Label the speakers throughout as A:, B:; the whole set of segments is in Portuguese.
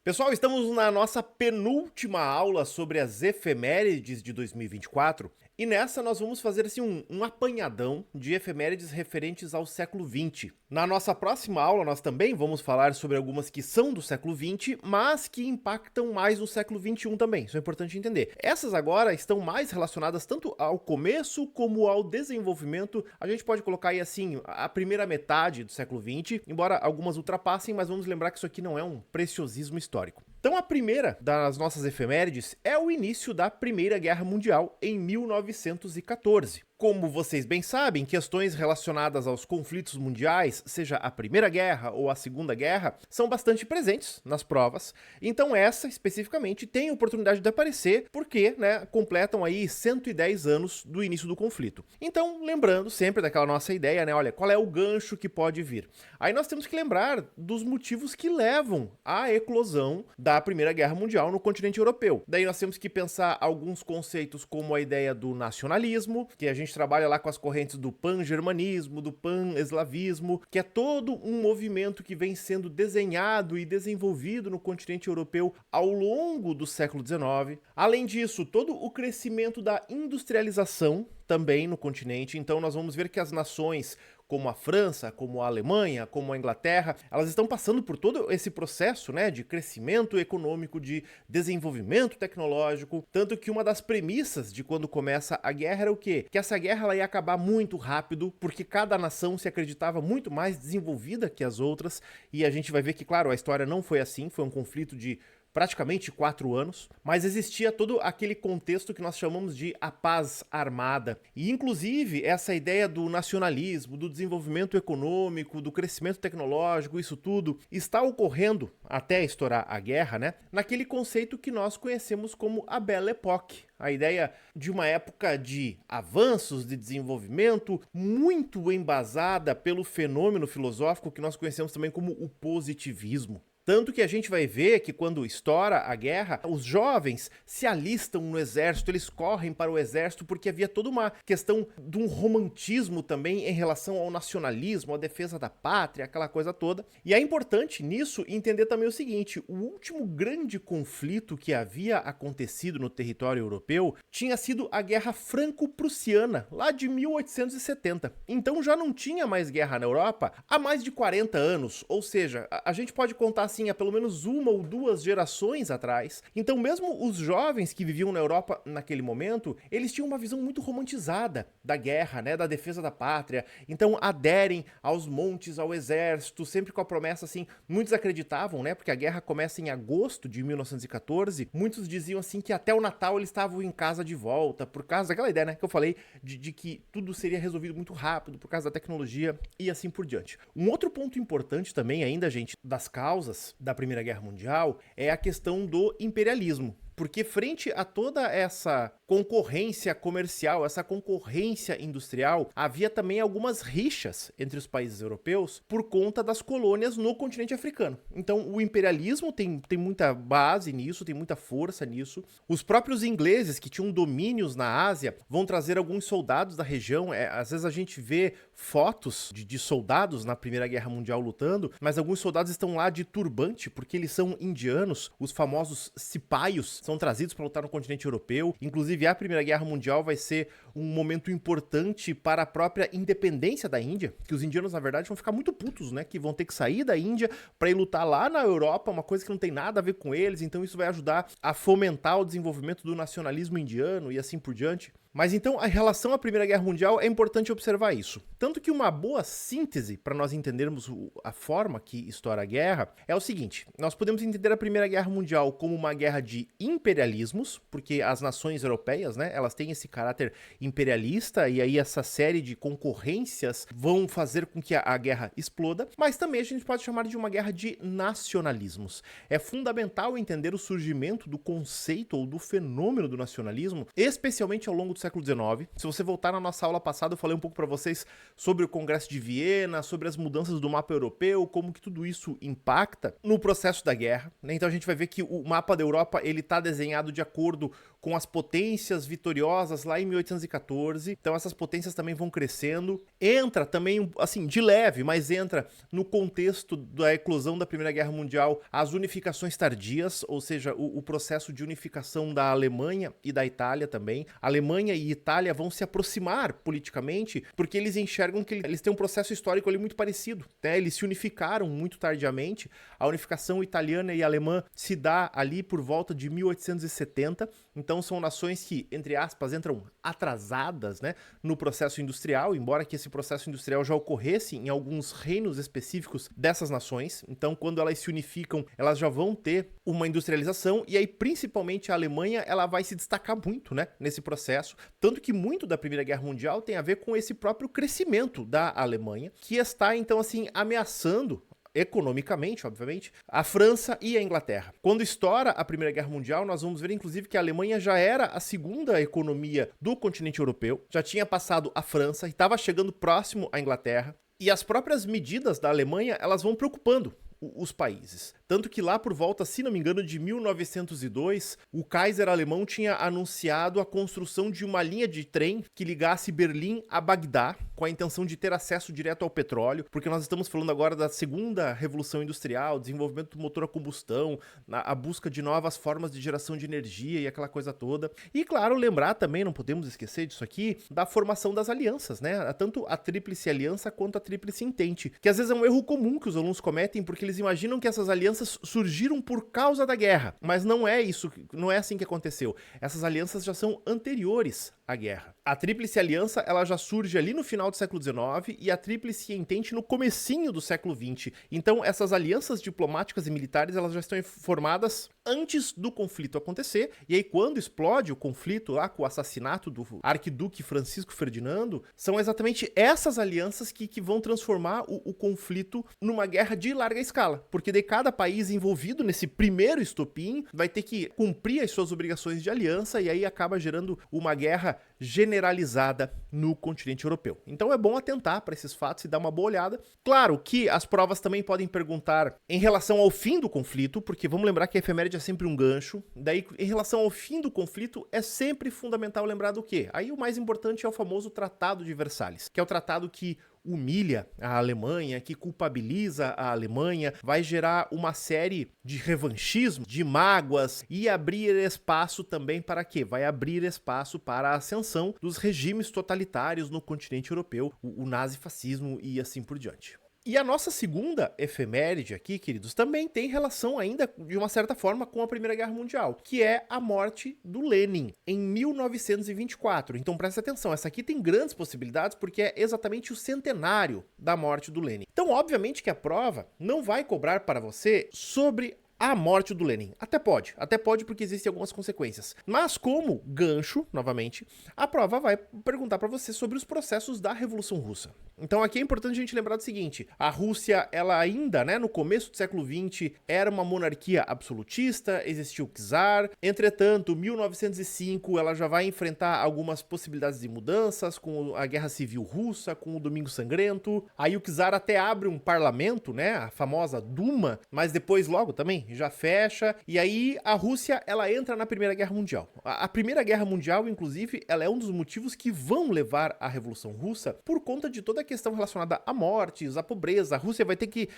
A: Pessoal, estamos na nossa penúltima aula sobre as efemérides de 2024 e nessa nós vamos fazer assim um apanhadão de efemérides referentes ao século XX. Na nossa próxima aula nós também vamos falar sobre algumas que são do século XX, mas que impactam mais o século XXI também, isso é importante entender. Essas agora estão mais relacionadas tanto ao começo como ao desenvolvimento, a gente pode colocar aí assim a primeira metade do século XX, embora algumas ultrapassem, mas vamos lembrar que isso aqui não é um preciosismo histórico. Então a primeira das nossas efemérides é o início da Primeira Guerra Mundial em 1914. Como vocês bem sabem, questões relacionadas aos conflitos mundiais, seja a Primeira Guerra ou a Segunda Guerra, são bastante presentes nas provas. Então essa, especificamente, tem oportunidade de aparecer porque, completam aí 110 anos do início do conflito. Então, lembrando sempre daquela nossa ideia, olha, qual é o gancho que pode vir? Aí nós temos que lembrar dos motivos que levam à eclosão da Primeira Guerra Mundial no continente europeu. Daí nós temos que pensar alguns conceitos como a ideia do nacionalismo, que a gente trabalha lá com as correntes do pan-germanismo, do pan-eslavismo, que é todo um movimento que vem sendo desenhado e desenvolvido no continente europeu ao longo do século XIX. Além disso, todo o crescimento da industrialização também no continente, então nós vamos ver que as nações como a França, como a Alemanha, como a Inglaterra, elas estão passando por todo esse processo, de crescimento econômico, de desenvolvimento tecnológico, tanto que uma das premissas de quando começa a guerra era o quê? Que essa guerra ela ia acabar muito rápido, porque cada nação se acreditava muito mais desenvolvida que as outras, e a gente vai ver que, claro, a história não foi assim, foi um conflito de praticamente 4 anos, mas existia todo aquele contexto que nós chamamos de a paz armada. E inclusive essa ideia do nacionalismo, do desenvolvimento econômico, do crescimento tecnológico, isso tudo está ocorrendo até estourar a guerra, naquele conceito que nós conhecemos como a Belle Époque. A ideia de uma época de avanços, de desenvolvimento, muito embasada pelo fenômeno filosófico que nós conhecemos também como o positivismo. Tanto que a gente vai ver que quando estoura a guerra, os jovens se alistam no exército, eles correm para o exército porque havia toda uma questão de um romantismo também em relação ao nacionalismo, à defesa da pátria, aquela coisa toda. E é importante nisso entender também o seguinte, o último grande conflito que havia acontecido no território europeu tinha sido a Guerra Franco-Prussiana, lá de 1870. Então já não tinha mais guerra na Europa há mais de 40 anos, ou seja, a gente pode contar há pelo menos uma ou duas gerações atrás. Então mesmo os jovens que viviam na Europa naquele momento, eles tinham uma visão muito romantizada da guerra, da defesa da pátria. Então aderem aos montes, ao exército, sempre com a promessa muitos acreditavam, porque a guerra começa em agosto de 1914, muitos diziam que até o Natal eles estavam em casa de volta, por causa daquela ideia, que eu falei, de que tudo seria resolvido muito rápido, por causa da tecnologia e assim por diante. Um outro ponto importante também ainda, gente, das causas da Primeira Guerra Mundial é a questão do imperialismo. Porque frente a toda essa concorrência comercial, essa concorrência industrial, havia também algumas rixas entre os países europeus por conta das colônias no continente africano. Então o imperialismo tem muita base nisso, tem muita força nisso. Os próprios ingleses que tinham domínios na Ásia vão trazer alguns soldados da região. Às vezes a gente vê fotos de soldados na Primeira Guerra Mundial lutando, mas alguns soldados estão lá de turbante porque eles são indianos, os famosos cipaios são trazidos para lutar no continente europeu. Inclusive, a Primeira Guerra Mundial vai ser um momento importante para a própria independência da Índia, que os indianos, na verdade, vão ficar muito putos, que vão ter que sair da Índia para ir lutar lá na Europa, uma coisa que não tem nada a ver com eles, então isso vai ajudar a fomentar o desenvolvimento do nacionalismo indiano e assim por diante. Mas então, em relação à Primeira Guerra Mundial, é importante observar isso. Tanto que uma boa síntese para nós entendermos a forma que estoura a guerra é o seguinte, nós podemos entender a Primeira Guerra Mundial como uma guerra de imperialismos, porque as nações europeias, elas têm esse caráter imperialista e aí essa série de concorrências vão fazer com que a guerra exploda, mas também a gente pode chamar de uma guerra de nacionalismos. É fundamental entender o surgimento do conceito ou do fenômeno do nacionalismo, especialmente ao longo do século XIX. Se você voltar na nossa aula passada, eu falei um pouco para vocês sobre o Congresso de Viena, sobre as mudanças do mapa europeu, como que tudo isso impacta no processo da guerra, né? Então a gente vai ver que o mapa da Europa ele está desenhado de acordo com as potências vitoriosas lá em 1814. Então essas potências também vão crescendo. Entra também, assim, de leve, mas entra no contexto da eclosão da Primeira Guerra Mundial as unificações tardias, ou seja, o processo de unificação da Alemanha e da Itália também. A Alemanha e Itália vão se aproximar politicamente porque eles enxergam que eles têm um processo histórico ali muito parecido, né? Eles se unificaram muito tardiamente. A unificação italiana e alemã se dá ali por volta de 1870. Então são nações que, entre aspas, entram atrasadas, né, no processo industrial, embora que esse processo industrial já ocorresse em alguns reinos específicos dessas nações. Então, quando elas se unificam, elas já vão ter uma industrialização, e aí, principalmente, a Alemanha, ela vai se destacar muito, né, nesse processo, tanto que muito da Primeira Guerra Mundial tem a ver com esse próprio crescimento da Alemanha, que está, então, assim, ameaçando economicamente, obviamente, a França e a Inglaterra. Quando estoura a Primeira Guerra Mundial, nós vamos ver, inclusive, que a Alemanha já era a segunda economia do continente europeu, já tinha passado a França e estava chegando próximo à Inglaterra, e as próprias medidas da Alemanha, elas vão preocupando os países. Tanto que lá por volta, se não me engano, de 1902, o Kaiser alemão tinha anunciado a construção de uma linha de trem que ligasse Berlim a Bagdá, com a intenção de ter acesso direto ao petróleo, porque nós estamos falando agora da segunda revolução industrial, desenvolvimento do motor a combustão, a busca de novas formas de geração de energia e aquela coisa toda. E claro, lembrar também, não podemos esquecer disso aqui, da formação das alianças, né? Tanto a Tríplice Aliança quanto a Tríplice Entente, que às vezes é um erro comum que os alunos cometem, porque eles imaginam que essas alianças surgiram por causa da guerra, mas não é isso, não é assim que aconteceu. Essas alianças já são anteriores à guerra. A Tríplice Aliança, ela já surge ali no final do século XIX e a Tríplice Entente no comecinho do século XX. Então, essas alianças diplomáticas e militares, elas já estão formadas antes do conflito acontecer, e aí quando explode o conflito lá com o assassinato do arquiduque Francisco Ferdinando, são exatamente essas alianças que vão transformar o conflito numa guerra de larga escala, porque de cada país envolvido nesse primeiro estopim vai ter que cumprir as suas obrigações de aliança, e aí acaba gerando uma guerra generalizada no continente europeu. Então é bom atentar para esses fatos e dar uma boa olhada. Claro que as provas também podem perguntar em relação ao fim do conflito, porque vamos lembrar que a efeméride é sempre um gancho. Daí, em relação ao fim do conflito, é sempre fundamental lembrar do quê? Aí o mais importante é o famoso Tratado de Versalhes, que é o tratado que humilha a Alemanha, que culpabiliza a Alemanha, vai gerar uma série de revanchismo, de mágoas e abrir espaço também para quê? Vai abrir espaço para a ascensão dos regimes totalitários no continente europeu, o nazifascismo e assim por diante. E a nossa segunda efeméride aqui, queridos, também tem relação ainda, de uma certa forma, com a Primeira Guerra Mundial, que é a morte do Lenin, em 1924. Então presta atenção, essa aqui tem grandes possibilidades, porque é exatamente o centenário da morte do Lenin. Então, obviamente que a prova não vai cobrar para você sobre a morte do Lenin. Até pode porque existem algumas consequências. Mas como gancho, novamente, a prova vai perguntar para você sobre os processos da Revolução Russa. Então aqui é importante a gente lembrar do seguinte, a Rússia, ela ainda, né, no começo do século XX, era uma monarquia absolutista, existia o czar, entretanto, 1905, ela já vai enfrentar algumas possibilidades de mudanças, com a Guerra Civil Russa, com o Domingo Sangrento, aí o czar até abre um parlamento, né, a famosa Duma, mas depois logo também já fecha, e aí a Rússia, ela entra na Primeira Guerra Mundial. A Primeira Guerra Mundial, inclusive, ela é um dos motivos que vão levar à Revolução Russa por conta de toda a questão relacionada a mortes, a pobreza. A Rússia vai ter que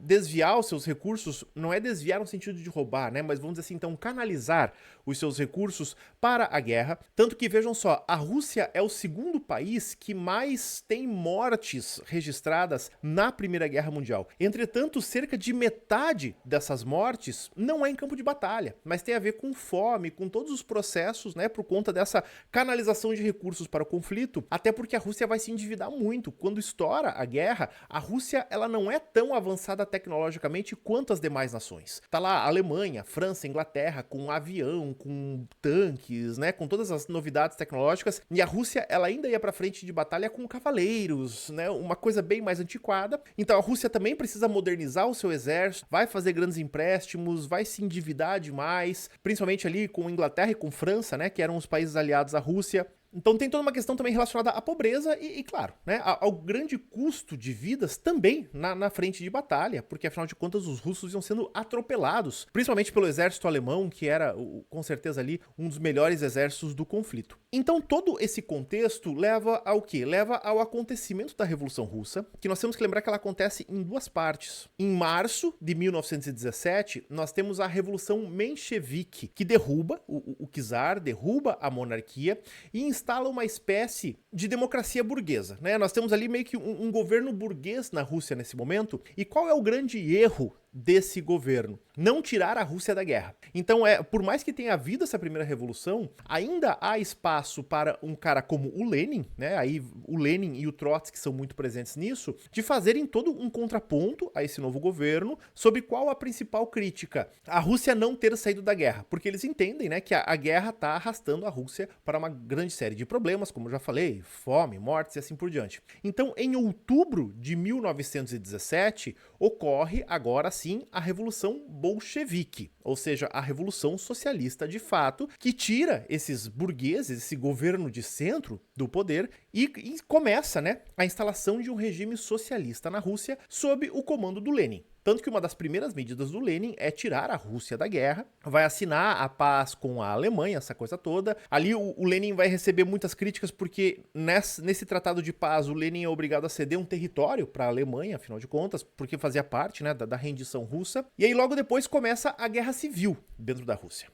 A: desviar os seus recursos, não é desviar no sentido de roubar, né, mas vamos dizer assim, então, canalizar os seus recursos para a guerra. Tanto que, vejam só, a Rússia é o segundo país que mais tem mortes registradas na Primeira Guerra Mundial. Entretanto, cerca de metade dessas mortes não é em campo de batalha, mas tem a ver com fome, com todos os processos, né, por conta dessa canalização de recursos para o conflito, até porque a Rússia vai se endividar muito. Quando estoura a guerra, a Rússia, ela não é tão avançada tecnologicamente quanto as demais nações. Tá lá a Alemanha, França, Inglaterra, com avião, com tanques, né, com todas as novidades tecnológicas, e a Rússia, ela ainda ia para frente de batalha com cavaleiros, né, uma coisa bem mais antiquada. Então a Rússia também precisa modernizar o seu exército, vai fazer grandes empréstimos, vai se endividar demais, principalmente ali com Inglaterra e com França, né, que eram os países aliados à Rússia. Então tem toda uma questão também relacionada à pobreza e claro, né, ao grande custo de vidas também na frente de batalha, porque afinal de contas os russos iam sendo atropelados, principalmente pelo exército alemão, que era com certeza ali um dos melhores exércitos do conflito. Então todo esse contexto leva ao quê? Leva ao acontecimento da Revolução Russa, que nós temos que lembrar que ela acontece em duas partes. Em março de 1917, nós temos a Revolução Menchevique, que derruba o czar, derruba a monarquia e instala uma espécie de democracia burguesa, né? Nós temos ali meio que um governo burguês na Rússia nesse momento. E qual é o grande erro desse governo? Não tirar a Rússia da guerra. Então, por mais que tenha havido essa primeira revolução, ainda há espaço para um cara como o Lenin, né? Aí o Lenin e o Trotsky são muito presentes nisso, de fazerem todo um contraponto a esse novo governo, sobre qual a principal crítica: a Rússia não ter saído da guerra, porque eles entendem, né, que a guerra está arrastando a Rússia para uma grande série de problemas, como eu já falei, fome, mortes e assim por diante. Então, em outubro de 1917, ocorre agora sim a Revolução Bolchevique, ou seja, a Revolução Socialista de fato, que tira esses burgueses, esse governo de centro do poder e começa, né, a instalação de um regime socialista na Rússia sob o comando do Lenin. Tanto que uma das primeiras medidas do Lenin é tirar a Rússia da guerra, vai assinar a paz com a Alemanha, essa coisa toda. Ali o Lenin vai receber muitas críticas porque nesse tratado de paz o Lenin é obrigado a ceder um território para a Alemanha, afinal de contas, porque fazia parte, né, da rendição russa. E aí logo depois começa a guerra civil dentro da Rússia.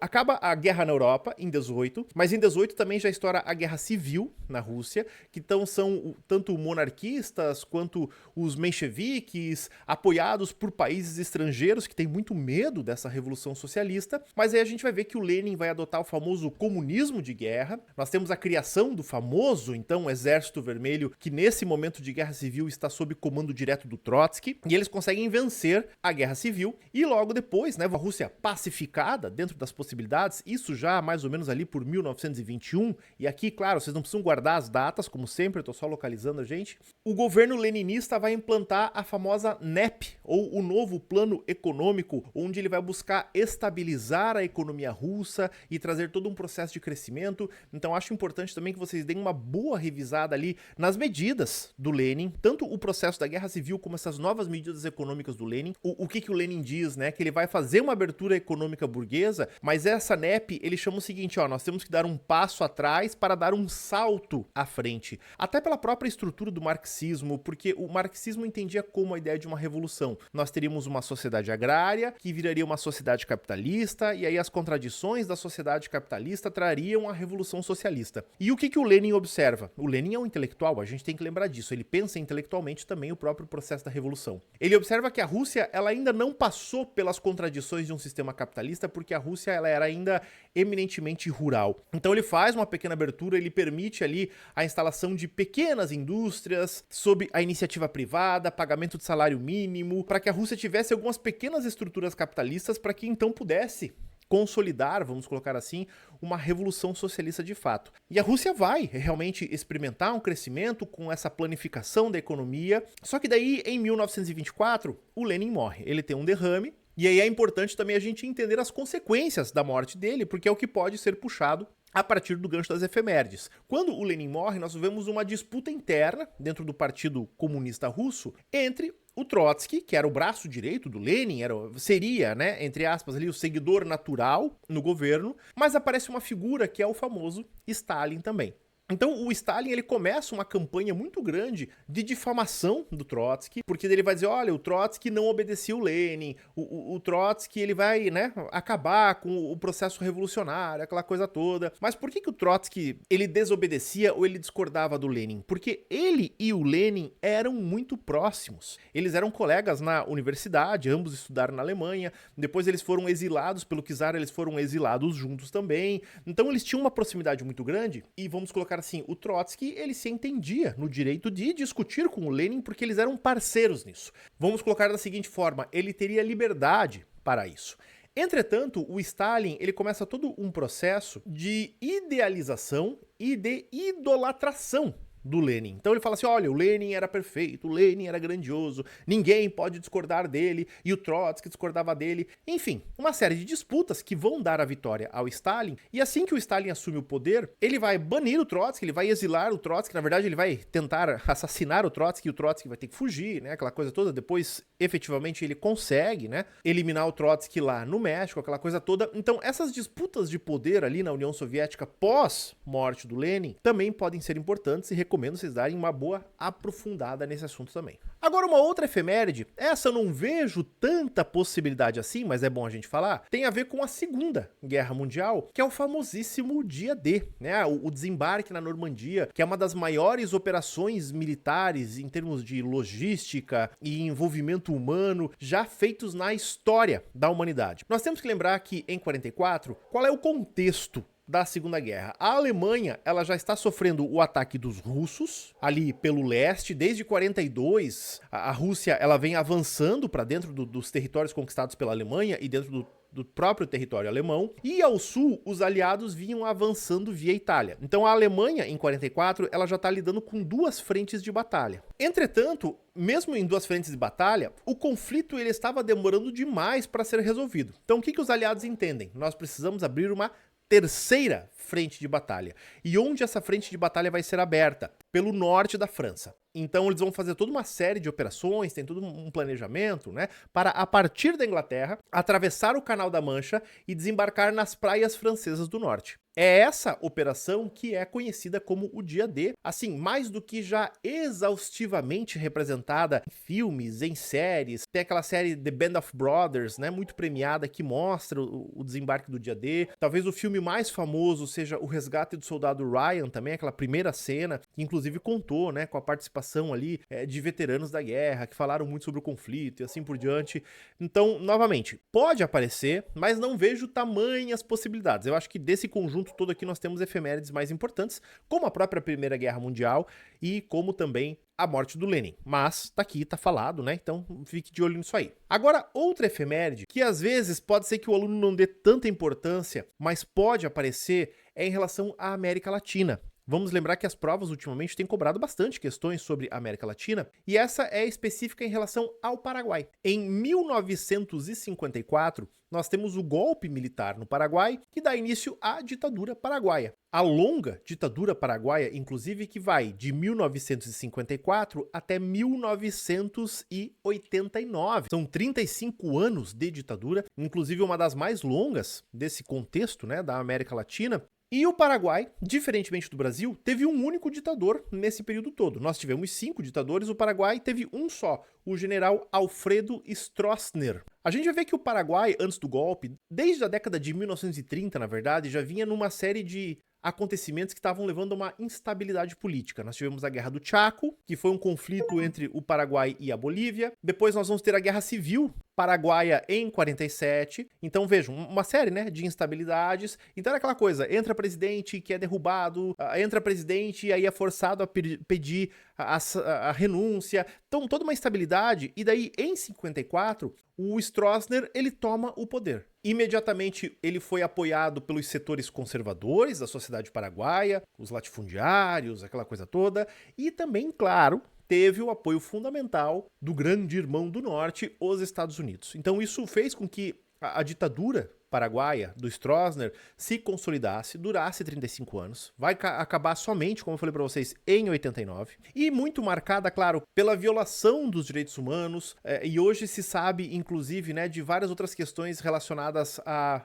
A: Acaba a guerra na Europa em 18, mas em 18 também já estoura a guerra civil na Rússia, que então são tanto monarquistas quanto os mencheviques, apoiados por países estrangeiros que têm muito medo dessa revolução socialista. Mas aí a gente vai ver que o Lenin vai adotar o famoso comunismo de guerra. Nós temos a criação do famoso, então, Exército Vermelho, que nesse momento de guerra civil está sob comando direto do Trotsky, e eles conseguem vencer a guerra civil, e logo depois, né, a Rússia pacificada dentro das possibilidades, isso já mais ou menos ali por 1921, e aqui, claro, vocês não precisam guardar as datas, como sempre, eu tô só localizando a gente. O governo leninista vai implantar a famosa NEP, ou o novo plano econômico, onde ele vai buscar estabilizar a economia russa e trazer todo um processo de crescimento. Então acho importante também que vocês deem uma boa revisada ali nas medidas do Lenin, tanto o processo da guerra civil como essas novas medidas econômicas do Lenin. O que o Lenin diz, né, que ele vai fazer uma abertura econômica burguesa, mas essa NEP, ele chama o seguinte, ó, nós temos que dar um passo atrás para dar um salto à frente. Até pela própria estrutura do marxismo, porque o marxismo entendia como a ideia de uma revolução. Nós teríamos uma sociedade agrária, que viraria uma sociedade capitalista, e aí as contradições da sociedade capitalista trariam a revolução socialista. E o que o Lenin observa? O Lenin é um intelectual, a gente tem que lembrar disso, ele pensa intelectualmente também o próprio processo da revolução. Ele observa que a Rússia, ela ainda não passou pelas contradições de um sistema capitalista, porque a Rússia ela era ainda eminentemente rural. Então ele faz uma pequena abertura, ele permite ali a instalação de pequenas indústrias sob a iniciativa privada, pagamento de salário mínimo, para que a Rússia tivesse algumas pequenas estruturas capitalistas para que então pudesse consolidar, vamos colocar assim, uma revolução socialista de fato. E a Rússia vai realmente experimentar um crescimento com essa planificação da economia, só que daí em 1924 o Lenin morre, ele tem um derrame. E aí é importante também a gente entender as consequências da morte dele, porque é o que pode ser puxado a partir do gancho das efemérides. Quando o Lenin morre, nós vemos uma disputa interna dentro do Partido Comunista Russo entre o Trotsky, que era o braço direito do Lenin, seria, né, entre aspas, ali, o seguidor natural no governo, mas aparece uma figura que é o famoso Stalin também. Então o Stalin, ele começa uma campanha muito grande de difamação do Trotsky, porque ele vai dizer, olha, o Trotsky não obedecia o Lenin, o Trotsky, ele vai, né, acabar com o processo revolucionário, aquela coisa toda. Mas por que o Trotsky, ele desobedecia ou ele discordava do Lenin? Porque ele e o Lenin eram muito próximos. Eles eram colegas na universidade, ambos estudaram na Alemanha, depois eles foram exilados pelo czar, eles foram exilados juntos também. Então eles tinham uma proximidade muito grande e vamos colocar assim, o Trotsky, ele se entendia no direito de discutir com o Lenin porque eles eram parceiros nisso. Vamos colocar da seguinte forma, ele teria liberdade para isso. Entretanto, o Stalin, ele começa todo um processo de idealização e de idolatração do Lenin. Então ele fala assim, olha, o Lenin era perfeito, o Lenin era grandioso, ninguém pode discordar dele, e o Trotsky discordava dele. Enfim, uma série de disputas que vão dar a vitória ao Stalin, e assim que o Stalin assume o poder, ele vai banir o Trotsky, ele vai exilar o Trotsky, na verdade ele vai tentar assassinar o Trotsky, e o Trotsky vai ter que fugir, né, aquela coisa toda. Depois, efetivamente, ele consegue, né, eliminar o Trotsky lá no México, aquela coisa toda. Então, essas disputas de poder ali na União Soviética pós-morte do Lenin também podem ser importantes, e recomendo vocês darem uma boa aprofundada nesse assunto também. Agora, uma outra efeméride, essa eu não vejo tanta possibilidade assim, mas é bom a gente falar, tem a ver com a Segunda Guerra Mundial, que é o famosíssimo Dia D, né? O desembarque na Normandia, que é uma das maiores operações militares em termos de logística e envolvimento humano já feitos na história da humanidade. Nós temos que lembrar que em 44, qual é o contexto da Segunda Guerra? A Alemanha, ela já está sofrendo o ataque dos russos ali pelo leste. Desde 42, a Rússia ela vem avançando para dentro dos territórios conquistados pela Alemanha e dentro do próprio território alemão, e ao sul os aliados vinham avançando via Itália. Então a Alemanha, em 44, ela já está lidando com duas frentes de batalha. Entretanto, mesmo em duas frentes de batalha, o conflito ele estava demorando demais para ser resolvido. Então o que os aliados entendem? Nós precisamos abrir uma terceira frente de batalha. E onde essa frente de batalha vai ser aberta? Pelo norte da França. Então eles vão fazer toda uma série de operações, tem todo um planejamento, né, para a partir da Inglaterra, atravessar o Canal da Mancha e desembarcar nas praias francesas do norte. É essa operação que é conhecida como o Dia D, assim, mais do que já exaustivamente representada em filmes, em séries. Tem aquela série The Band of Brothers, né, muito premiada, que mostra o desembarque do Dia D. Talvez o filme mais famoso seja O Resgate do Soldado Ryan, também aquela primeira cena, que inclusive contou, né, com a participação ali de veteranos da guerra, que falaram muito sobre o conflito e assim por diante. Então, novamente, pode aparecer, mas não vejo tamanhas possibilidades. Eu acho que desse conjunto todo aqui nós temos efemérides mais importantes, como a própria Primeira Guerra Mundial e como também a morte do Lenin. Mas tá aqui, tá falado, né? Então fique de olho nisso aí. Agora, outra efeméride, que às vezes pode ser que o aluno não dê tanta importância, mas pode aparecer, é em relação à América Latina. Vamos lembrar que as provas ultimamente têm cobrado bastante questões sobre a América Latina, e essa é específica em relação ao Paraguai. Em 1954, nós temos o golpe militar no Paraguai, que dá início à ditadura paraguaia. A longa ditadura paraguaia, inclusive, que vai de 1954 até 1989. São 35 anos de ditadura, inclusive uma das mais longas desse contexto, né, da América Latina. E o Paraguai, diferentemente do Brasil, teve um único ditador nesse período todo. Nós tivemos 5 ditadores, o Paraguai teve um só, o general Alfredo Stroessner. A gente vai ver que o Paraguai, antes do golpe, desde a década de 1930, na verdade, já vinha numa série de acontecimentos que estavam levando a uma instabilidade política. Nós tivemos a Guerra do Chaco, que foi um conflito entre o Paraguai e a Bolívia. Depois nós vamos ter a Guerra Civil Paraguaia em 47. Então vejam, uma série, né, de instabilidades. Então era aquela coisa, entra presidente que é derrubado, entra presidente e aí é forçado a pedir a renúncia. Então toda uma instabilidade. E daí em 54 o Stroessner ele toma o poder. Imediatamente ele foi apoiado pelos setores conservadores da sociedade paraguaia, os latifundiários, aquela coisa toda, e também, claro, teve o apoio fundamental do grande irmão do norte, os Estados Unidos. Então isso fez com que a ditadura paraguaia do Stroessner se consolidasse, durasse 35 anos, vai acabar somente, como eu falei para vocês, em 89, e muito marcada, claro, pela violação dos direitos humanos, e hoje se sabe, inclusive, né, de várias outras questões relacionadas a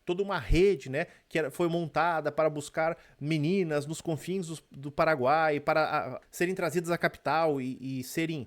A: toda uma rede, né, que foi montada para buscar meninas nos confins do Paraguai, para serem trazidas à capital e serem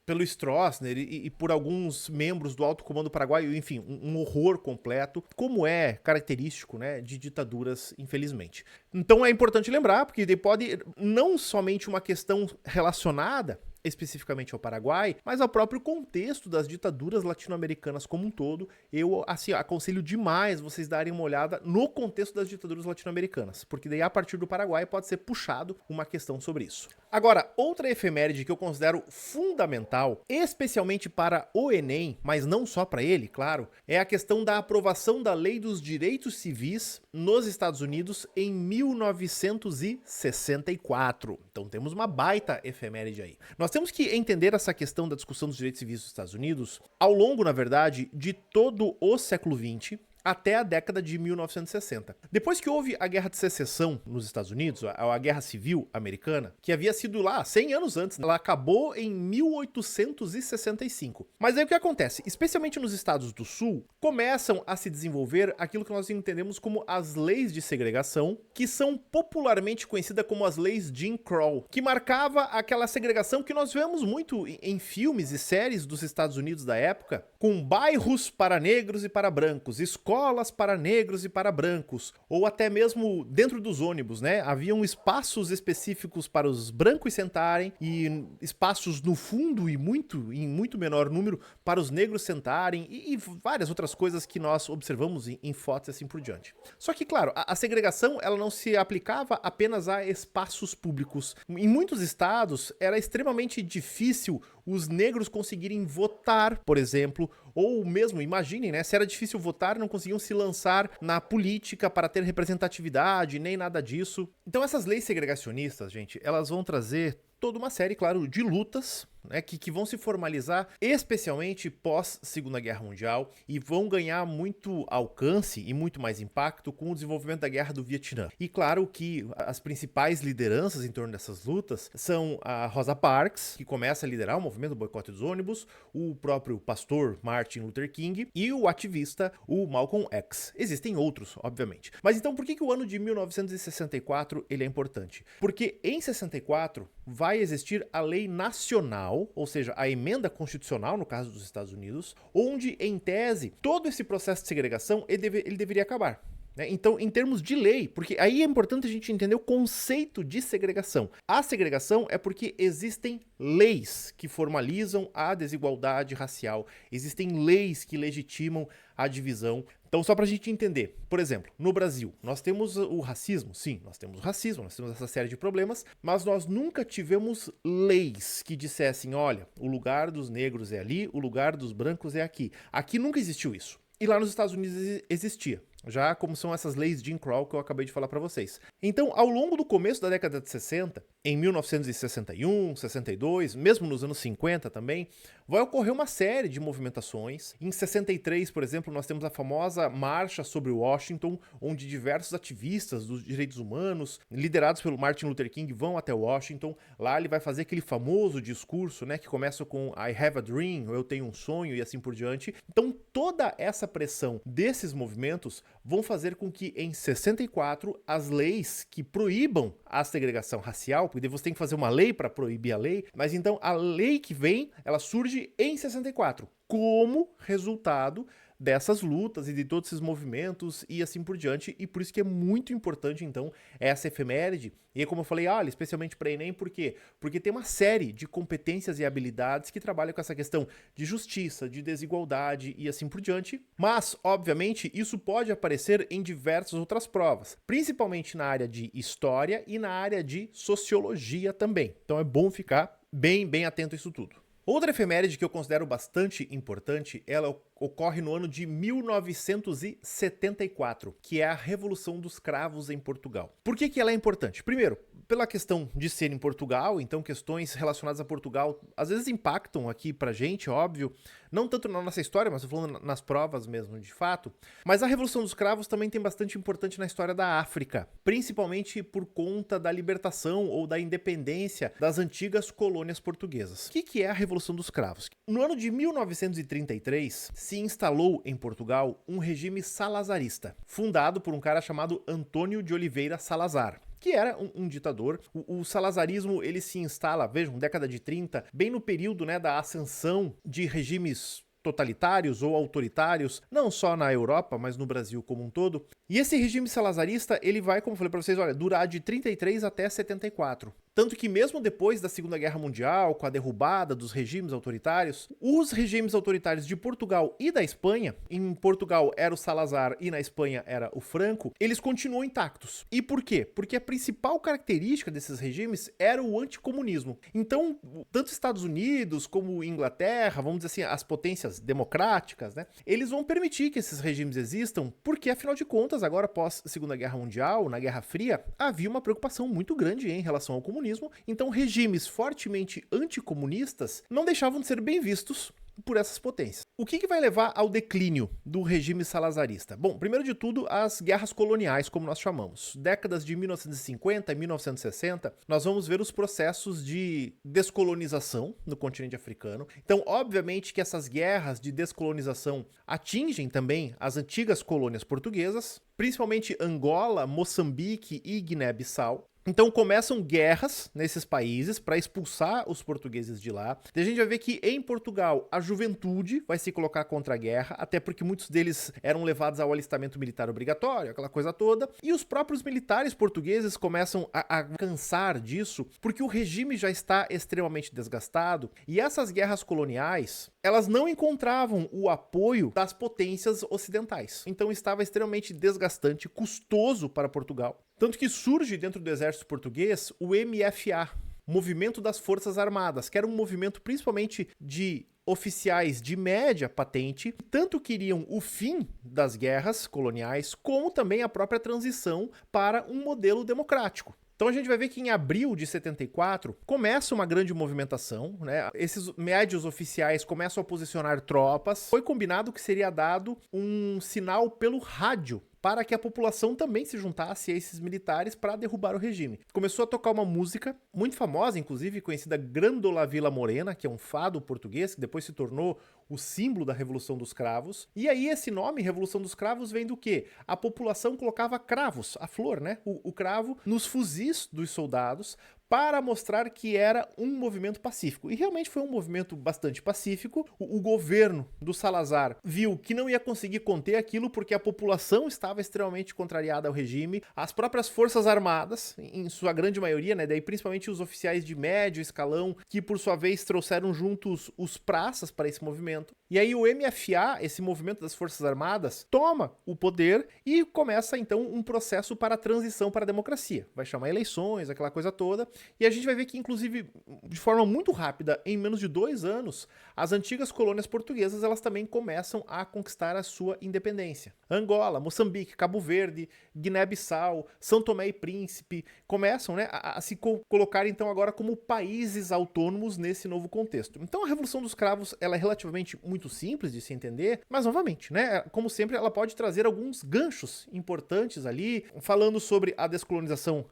A: pelo Stroessner e por alguns membros do alto comando paraguaio, enfim, um horror completo, como é característico, né, de ditaduras, infelizmente. Então é importante lembrar, porque pode não somente uma questão relacionada especificamente ao Paraguai, mas ao próprio contexto das ditaduras latino-americanas como um todo. Eu, assim, aconselho demais vocês darem uma olhada no contexto das ditaduras latino-americanas, porque daí a partir do Paraguai pode ser puxado uma questão sobre isso. Agora, outra efeméride que eu considero fundamental, especialmente para o Enem, mas não só para ele, claro, é a questão da aprovação da Lei dos Direitos Civis nos Estados Unidos em 1964. Então temos uma baita efeméride aí. Nós temos que entender essa questão da discussão dos direitos civis dos Estados Unidos ao longo, na verdade, de todo o século XX, até a década de 1960. Depois que houve a Guerra de Secessão nos Estados Unidos, a Guerra Civil Americana, que havia sido lá 100 anos antes, ela acabou em 1865. Mas aí o que acontece? Especialmente nos estados do Sul, começam a se desenvolver aquilo que nós entendemos como as leis de segregação, que são popularmente conhecidas como as leis Jim Crow, que marcava aquela segregação que nós vemos muito em filmes e séries dos Estados Unidos da época, com bairros para negros e para brancos, escolas para negros e para brancos, ou até mesmo dentro dos ônibus, né? Haviam espaços específicos para os brancos sentarem e espaços no fundo e em muito menor número para os negros sentarem e várias outras coisas que nós observamos em fotos e assim por diante. Só que, claro, a segregação ela não se aplicava apenas a espaços públicos. Em muitos estados era extremamente difícil os negros conseguirem votar, por exemplo, ou mesmo, imaginem, né, se era difícil votar, não conseguiam se lançar na política para ter representatividade, nem nada disso. Então essas leis segregacionistas, gente, elas vão trazer toda uma série, claro, de lutas, né, que vão se formalizar especialmente pós Segunda Guerra Mundial e vão ganhar muito alcance e muito mais impacto com o desenvolvimento da Guerra do Vietnã. E claro que as principais lideranças em torno dessas lutas são a Rosa Parks, que começa a liderar o movimento do boicote dos ônibus, o próprio pastor Martin Luther King e o ativista o Malcolm X. Existem outros, obviamente. Mas então por que o ano de 1964 ele é importante? Porque em 64 vai existir a lei nacional, ou seja, a emenda constitucional, no caso dos Estados Unidos, onde, em tese, todo esse processo de segregação ele deveria acabar. Então, em termos de lei, porque aí é importante a gente entender o conceito de segregação. A segregação é porque existem leis que formalizam a desigualdade racial, existem leis que legitimam a divisão. Então, só para a gente entender, por exemplo, no Brasil, nós temos o racismo? Sim, nós temos o racismo, nós temos essa série de problemas, mas nós nunca tivemos leis que dissessem, olha, o lugar dos negros é ali, o lugar dos brancos é aqui. Aqui nunca existiu isso. E lá nos Estados Unidos existia. Já como são essas leis Jim Crow que eu acabei de falar para vocês. Então, ao longo do começo da década de 60, em 1961, 62, mesmo nos anos 50 também, vai ocorrer uma série de movimentações. Em 63, por exemplo, nós temos a famosa Marcha sobre Washington, onde diversos ativistas dos direitos humanos, liderados pelo Martin Luther King, vão até Washington. Lá ele vai fazer aquele famoso discurso, né, que começa com I have a dream, ou eu tenho um sonho e assim por diante. Então, toda essa pressão desses movimentos vão fazer com que em 64 as leis que proíbam a segregação racial, porque você tem que fazer uma lei para proibir a lei, mas então a lei que vem, ela surge em 64, como resultado dessas lutas e de todos esses movimentos e assim por diante, e por isso que é muito importante, então, essa efeméride. E como eu falei, olha, especialmente para Enem, por quê? Porque tem uma série de competências e habilidades que trabalham com essa questão de justiça, de desigualdade e assim por diante, mas, obviamente, isso pode aparecer em diversas outras provas, principalmente na área de história e na área de sociologia também. Então é bom ficar bem atento a isso tudo. Outra efeméride que eu considero bastante importante, ela ocorre no ano de 1974, que é a Revolução dos Cravos em Portugal. Por que ela é importante? Primeiro, pela questão de ser em Portugal, então questões relacionadas a Portugal às vezes impactam aqui pra gente, óbvio, não tanto na nossa história, mas tô falando nas provas mesmo, de fato. Mas a Revolução dos Cravos também tem bastante importância na história da África, principalmente por conta da libertação ou da independência das antigas colônias portuguesas. O que é a Revolução dos Cravos? No ano de 1933, se instalou em Portugal um regime salazarista, fundado por um cara chamado Antônio de Oliveira Salazar, que era um ditador. O salazarismo, ele se instala, vejam, década de 30, bem no período, né, da ascensão de regimes totalitários ou autoritários, não só na Europa, mas no Brasil como um todo. E esse regime salazarista, ele vai, como eu falei para vocês, olha, durar de 33 até 74. Tanto que mesmo depois da Segunda Guerra Mundial, com a derrubada dos regimes autoritários, os regimes autoritários de Portugal e da Espanha, em Portugal era o Salazar e na Espanha era o Franco, eles continuam intactos. E por quê? Porque a principal característica desses regimes era o anticomunismo. Então, tanto Estados Unidos como Inglaterra, vamos dizer assim, as potências democráticas, né, eles vão permitir que esses regimes existam, porque afinal de contas, agora após a Segunda Guerra Mundial, na Guerra Fria, havia uma preocupação muito grande em relação ao comunismo. Então, regimes fortemente anticomunistas não deixavam de ser bem vistos por essas potências. O que vai levar ao declínio do regime salazarista? Bom, primeiro de tudo, as guerras coloniais, como nós chamamos. Décadas de 1950 e 1960, nós vamos ver os processos de descolonização no continente africano. Então, obviamente que essas guerras de descolonização atingem também as antigas colônias portuguesas, principalmente Angola, Moçambique e Guiné-Bissau. Então começam guerras nesses países para expulsar os portugueses de lá. E a gente vai ver que em Portugal a juventude vai se colocar contra a guerra, até porque muitos deles eram levados ao alistamento militar obrigatório, aquela coisa toda. E os próprios militares portugueses começam a cansar disso, porque o regime já está extremamente desgastado. E essas guerras coloniais, elas não encontravam o apoio das potências ocidentais. Então estava extremamente desgastante, custoso para Portugal. Tanto que surge dentro do exército português o MFA, Movimento das Forças Armadas, que era um movimento principalmente de oficiais de média patente, que tanto queriam o fim das guerras coloniais, como também a própria transição para um modelo democrático. Então a gente vai ver que em abril de 74 começa uma grande movimentação, né? Esses médios oficiais começam a posicionar tropas. Foi combinado que seria dado um sinal pelo rádio para que a população também se juntasse a esses militares para derrubar o regime. Começou a tocar uma música muito famosa, inclusive conhecida Grândola Vila Morena, que é um fado português, que depois se tornou o símbolo da Revolução dos Cravos. E aí esse nome, Revolução dos Cravos, vem do quê? A população colocava cravos, a flor, né? O cravo, nos fuzis dos soldados, para mostrar que era um movimento pacífico. E realmente foi um movimento bastante pacífico. O governo do Salazar viu que não ia conseguir conter aquilo porque a população estava extremamente contrariada ao regime. As próprias forças armadas, em sua grande maioria, né, daí principalmente os oficiais de médio escalão, que por sua vez trouxeram juntos os praças para esse movimento. E aí o MFA, esse movimento das forças armadas, toma o poder e começa então um processo para a transição para a democracia. Vai chamar eleições, aquela coisa toda. E a gente vai ver que, inclusive, de forma muito rápida, em menos de 2 anos, as antigas colônias portuguesas elas também começam a conquistar a sua independência. Angola, Moçambique, Cabo Verde, Guiné-Bissau, São Tomé e Príncipe começam, né, a se colocar então agora como países autônomos nesse novo contexto. Então a Revolução dos Cravos ela é relativamente muito simples de se entender, mas novamente, né, como sempre, ela pode trazer alguns ganchos importantes ali, falando sobre a descolonização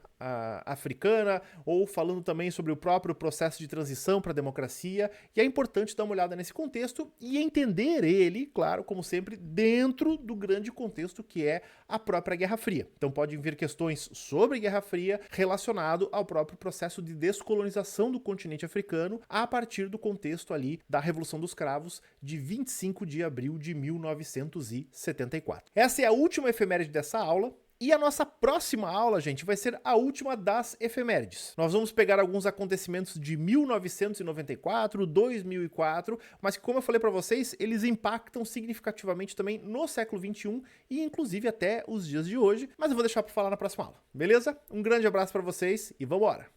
A: africana, ou falando também sobre o próprio processo de transição para a democracia, e é importante dar uma olhada nesse contexto e entender ele, claro, como sempre, dentro do grande contexto que é a própria Guerra Fria. Então podem vir questões sobre a Guerra Fria relacionado ao próprio processo de descolonização do continente africano a partir do contexto ali da Revolução dos Cravos de 25 de abril de 1974. Essa é a última efeméride dessa aula. E a nossa próxima aula, gente, vai ser a última das efemérides. Nós vamos pegar alguns acontecimentos de 1994, 2004, mas que, como eu falei para vocês, eles impactam significativamente também no século XXI e inclusive até os dias de hoje, mas eu vou deixar para falar na próxima aula, beleza? Um grande abraço para vocês e vamos embora!